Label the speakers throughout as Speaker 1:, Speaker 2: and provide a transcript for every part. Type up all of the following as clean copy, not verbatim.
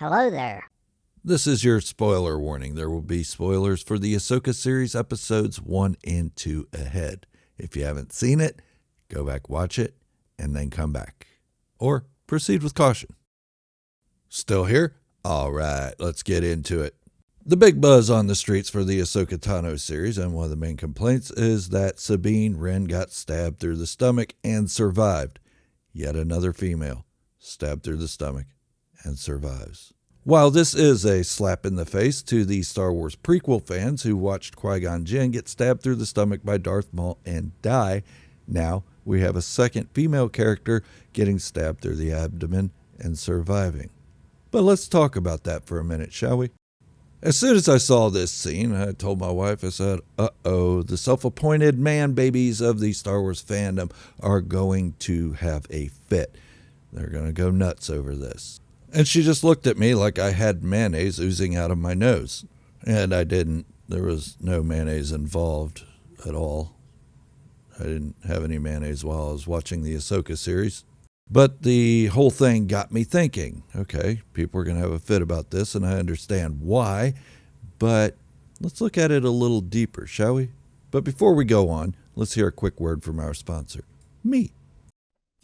Speaker 1: Hello there.
Speaker 2: This is your spoiler warning. There will be spoilers for the Ahsoka series episodes 1 and 2 ahead. If you haven't seen it, go back, watch it, and then come back. Or proceed with caution. Still here? All right, let's get into it. The big buzz on the streets for the Ahsoka Tano series, and one of the main complaints, is that Sabine Wren got stabbed through the stomach and survived. Yet another female stabbed through the stomach and survives. While this is a slap in the face to the Star Wars prequel fans who watched Qui-Gon Jinn get stabbed through the stomach by Darth Maul and die, now we have a second female character getting stabbed through the abdomen and surviving. But let's talk about that for a minute, shall we? As soon as I saw this scene, I told my wife, I said, uh-oh, the self-appointed man babies of the Star Wars fandom are going to have a fit. They're going to go nuts over this. And she just looked at me like I had mayonnaise oozing out of my nose. And I didn't. There was no mayonnaise involved at all. I didn't have any mayonnaise while I was watching the Ahsoka series. But the whole thing got me thinking, okay, people are going to have a fit about this, and I understand why. But let's look at it a little deeper, shall we? But before we go on, let's hear a quick word from our sponsor, me.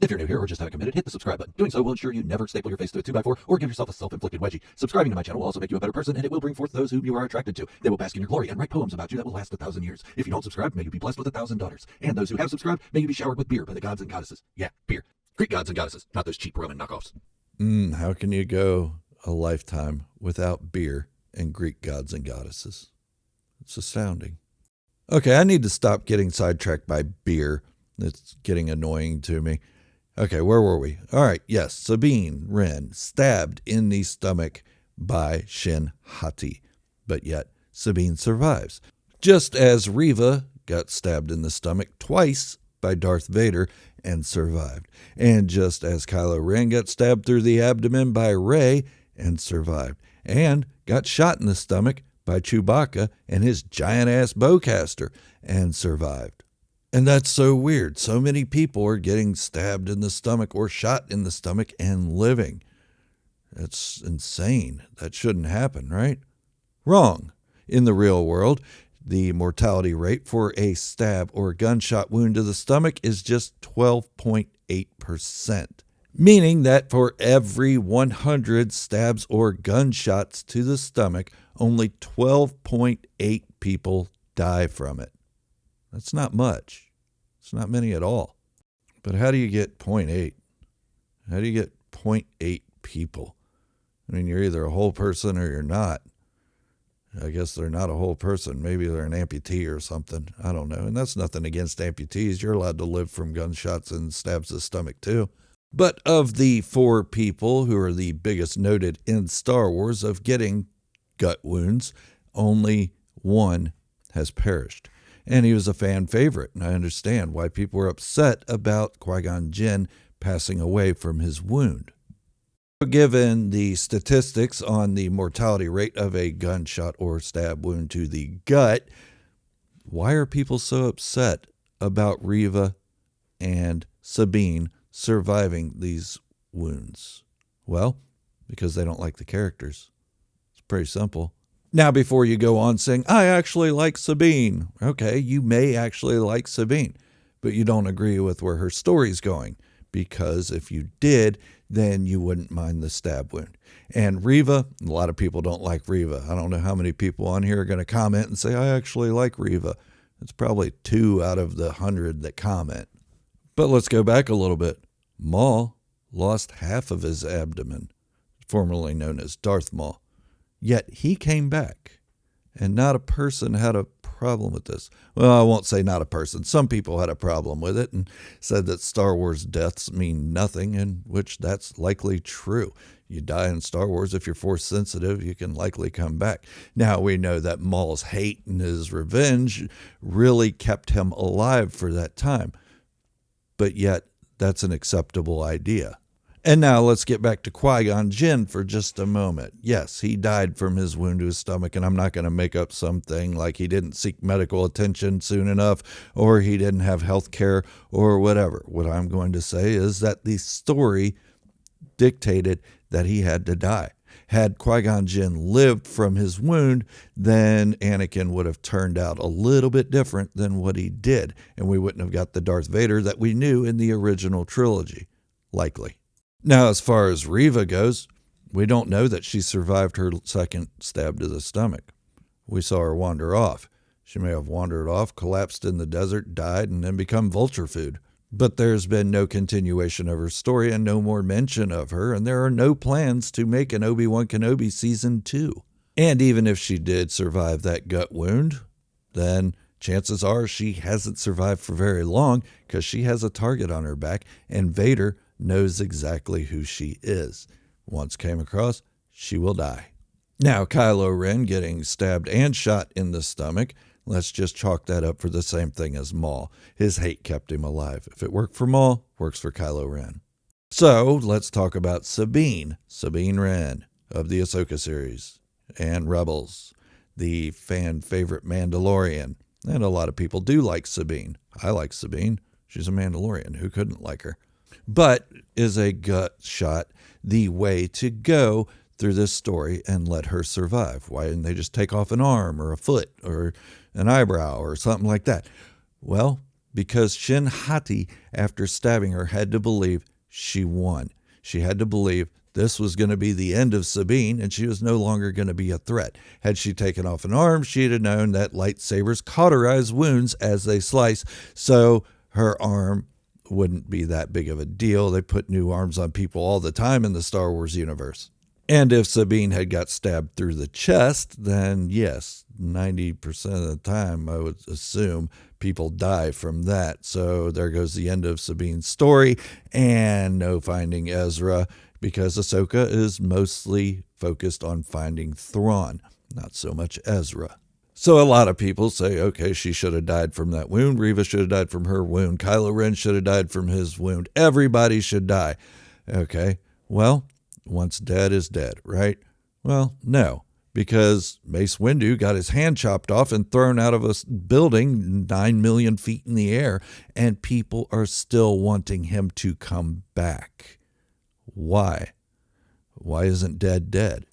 Speaker 3: If you're new here or just haven't committed, hit the subscribe button. Doing so will ensure you never staple your face to a 2x4 or give yourself a self-inflicted wedgie. Subscribing to my channel will also make you a better person, and it will bring forth those whom you are attracted to. They will bask in your glory and write poems about you that will last 1,000 years. If you don't subscribe, may you be blessed with 1,000 daughters. And those who have subscribed, may you be showered with beer by the gods and goddesses. Yeah, beer. Greek gods and goddesses, not those cheap Roman knockoffs.
Speaker 2: How can you go a lifetime without beer and Greek gods and goddesses? It's astounding. Okay, I need to stop getting sidetracked by beer. It's getting annoying to me. Okay, where were we? All right, yes, Sabine Wren stabbed in the stomach by Shin Hati, but yet Sabine survives. Just as Reva got stabbed in the stomach twice by Darth Vader and survived. And just as Kylo Ren got stabbed through the abdomen by Rey and survived. And got shot in the stomach by Chewbacca and his giant-ass bowcaster and survived. And that's so weird. So many people are getting stabbed in the stomach or shot in the stomach and living. That's insane. That shouldn't happen, right? Wrong. In the real world, the mortality rate for a stab or gunshot wound to the stomach is just 12.8%, meaning that for every 100 stabs or gunshots to the stomach, only 12.8 people die from it. That's not much. It's not many at all. But how do you get 0.8? How do you get 0.8 people? I mean, you're either a whole person or you're not. I guess they're not a whole person. Maybe they're an amputee or something. I don't know. And that's nothing against amputees. You're allowed to live from gunshots and stabs to the stomach too. But of the 4 people who are the biggest noted in Star Wars of getting gut wounds, only 1 has perished. And he was a fan favorite, and I understand why people were upset about Qui-Gon Jinn passing away from his wound. Given the statistics on the mortality rate of a gunshot or stab wound to the gut, why are people so upset about Reva and Sabine surviving these wounds? Well, because they don't like the characters. It's pretty simple. Now, before you go on saying, I actually like Sabine. Okay, you may actually like Sabine, but you don't agree with where her story's going. Because if you did, then you wouldn't mind the stab wound. And Reva, a lot of people don't like Reva. I don't know how many people on here are going to comment and say, I actually like Reva. It's probably 2 out of the 100 that comment. But let's go back a little bit. Maul lost half of his abdomen, formerly known as Darth Maul. Yet he came back, and not a person had a problem with this. Well, I won't say not a person. Some people had a problem with it and said that Star Wars deaths mean nothing, in which that's likely true. You die in Star Wars, if you're force sensitive, you can likely come back. Now, we know that Maul's hate and his revenge really kept him alive for that time. But yet, that's an acceptable idea. And now let's get back to Qui-Gon Jinn for just a moment. Yes, he died from his wound to his stomach, and I'm not going to make up something like he didn't seek medical attention soon enough, or he didn't have health care, or whatever. What I'm going to say is that the story dictated that he had to die. Had Qui-Gon Jinn lived from his wound, then Anakin would have turned out a little bit different than what he did, and we wouldn't have got the Darth Vader that we knew in the original trilogy. Likely. Now, as far as Reva goes, we don't know that she survived her second stab to the stomach. We saw her wander off. She may have wandered off, collapsed in the desert, died, and then become vulture food. But there's been no continuation of her story and no more mention of her, and there are no plans to make an Obi-Wan Kenobi Season 2. And even if she did survive that gut wound, then chances are she hasn't survived for very long because she has a target on her back, and Vader knows exactly who she is. Once came across, she will die. Now, Kylo Ren getting stabbed and shot in the stomach, let's just chalk that up for the same thing as Maul. His hate kept him alive. If it worked for Maul, works for Kylo Ren. So, let's talk about Sabine Wren of the Ahsoka series and Rebels, the fan favorite Mandalorian. And a lot of people do like Sabine. I like Sabine. She's a Mandalorian. Who couldn't like her? But is a gut shot the way to go through this story and let her survive? Why didn't they just take off an arm or a foot or an eyebrow or something like that? Well, because Shin Hati, after stabbing her, had to believe she won. She had to believe this was going to be the end of Sabine and she was no longer going to be a threat. Had she taken off an arm, she'd have known that lightsabers cauterize wounds as they slice, so her arm wouldn't be that big of a deal. They put new arms on people all the time in the Star Wars universe. And if Sabine had got stabbed through the chest, then yes, 90% of the time I would assume people die from that. So there goes the end of Sabine's story, and no finding Ezra, because Ahsoka is mostly focused on finding Thrawn, not so much Ezra. So a lot of people say, okay, she should have died from that wound. Reva should have died from her wound. Kylo Ren should have died from his wound. Everybody should die. Okay, well, once dead is dead, right? Well, no, because Mace Windu got his hand chopped off and thrown out of a building 9 million feet in the air, and people are still wanting him to come back. Why? Why isn't dead?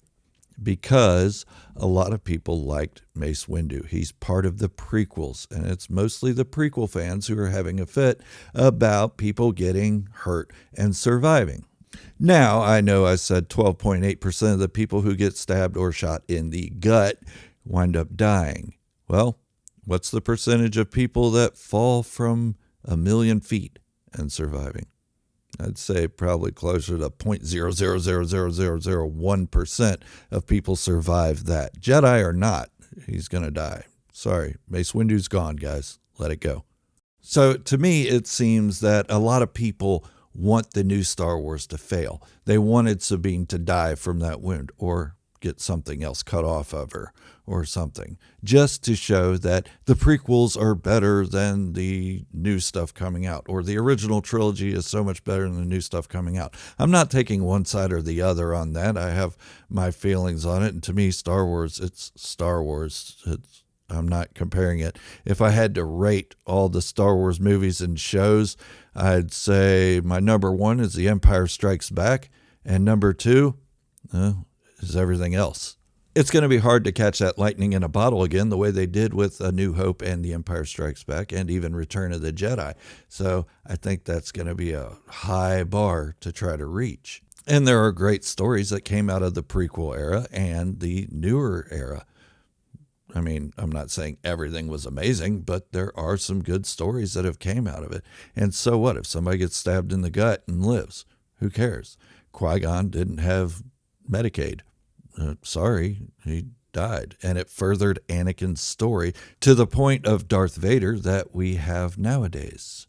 Speaker 2: Because a lot of people liked Mace Windu. He's part of the prequels, and it's mostly the prequel fans who are having a fit about people getting hurt and surviving. Now, I know I said 12.8% of the people who get stabbed or shot in the gut wind up dying. Well, what's the percentage of people that fall from 1 million feet and surviving? I'd say probably closer to 0.0000001% of people survive that. Jedi or not, he's going to die. Sorry, Mace Windu's gone, guys. Let it go. So to me, it seems that a lot of people want the new Star Wars to fail. They wanted Sabine to die from that wound or get something else cut off of her or something, just to show that the prequels are better than the new stuff coming out, or the original trilogy is so much better than the new stuff coming out. I'm not taking one side or the other on that. I have my feelings on it, and to me, Star Wars, it's Star Wars. I'm not comparing it. If I had to rate all the Star Wars movies and shows, I'd say my number 1 is The Empire Strikes Back, and number 2 is everything else. It's going to be hard to catch that lightning in a bottle again, the way they did with A New Hope and The Empire Strikes Back, and even Return of the Jedi. So I think that's going to be a high bar to try to reach. And there are great stories that came out of the prequel era and the newer era. I mean, I'm not saying everything was amazing, but there are some good stories that have came out of it. And so what if somebody gets stabbed in the gut and lives? Who cares? Qui-Gon didn't have Medicaid. Sorry, he died. And it furthered Anakin's story to the point of Darth Vader that we have nowadays.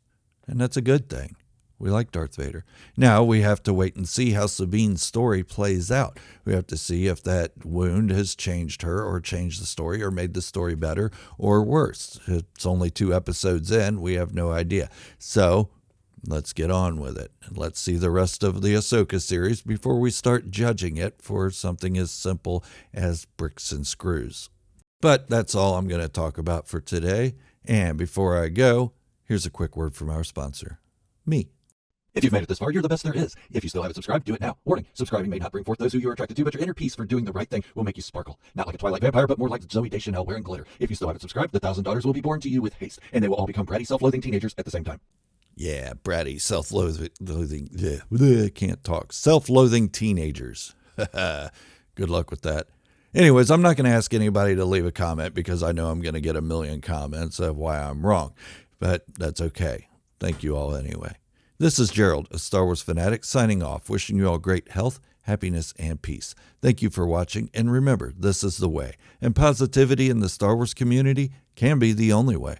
Speaker 2: And that's a good thing. We like Darth Vader. Now we have to wait and see how Sabine's story plays out. We have to see if that wound has changed her or changed the story or made the story better or worse. It's only 2 episodes in. We have no idea. So let's get on with it. And let's see the rest of the Ahsoka series before we start judging it for something as simple as bricks and screws. But that's all I'm going to talk about for today. And before I go, here's a quick word from our sponsor, me.
Speaker 3: If you've made it this far, you're the best there is. If you still haven't subscribed, do it now. Warning, subscribing may not bring forth those who you are attracted to, but your inner peace for doing the right thing will make you sparkle. Not like a Twilight vampire, but more like Zoe Deschanel wearing glitter. If you still haven't subscribed, the 1,000 daughters will be born to you with haste, and they will all become bratty, self-loathing teenagers at the same time.
Speaker 2: Yeah, bratty, can't talk. Self-loathing teenagers. Good luck with that. Anyways, I'm not going to ask anybody to leave a comment because I know I'm going to get a million comments of why I'm wrong, but that's okay. Thank you all anyway. This is Gerald, a Star Wars fanatic, signing off, wishing you all great health, happiness, and peace. Thank you for watching, and remember, this is the way, and positivity in the Star Wars community can be the only way.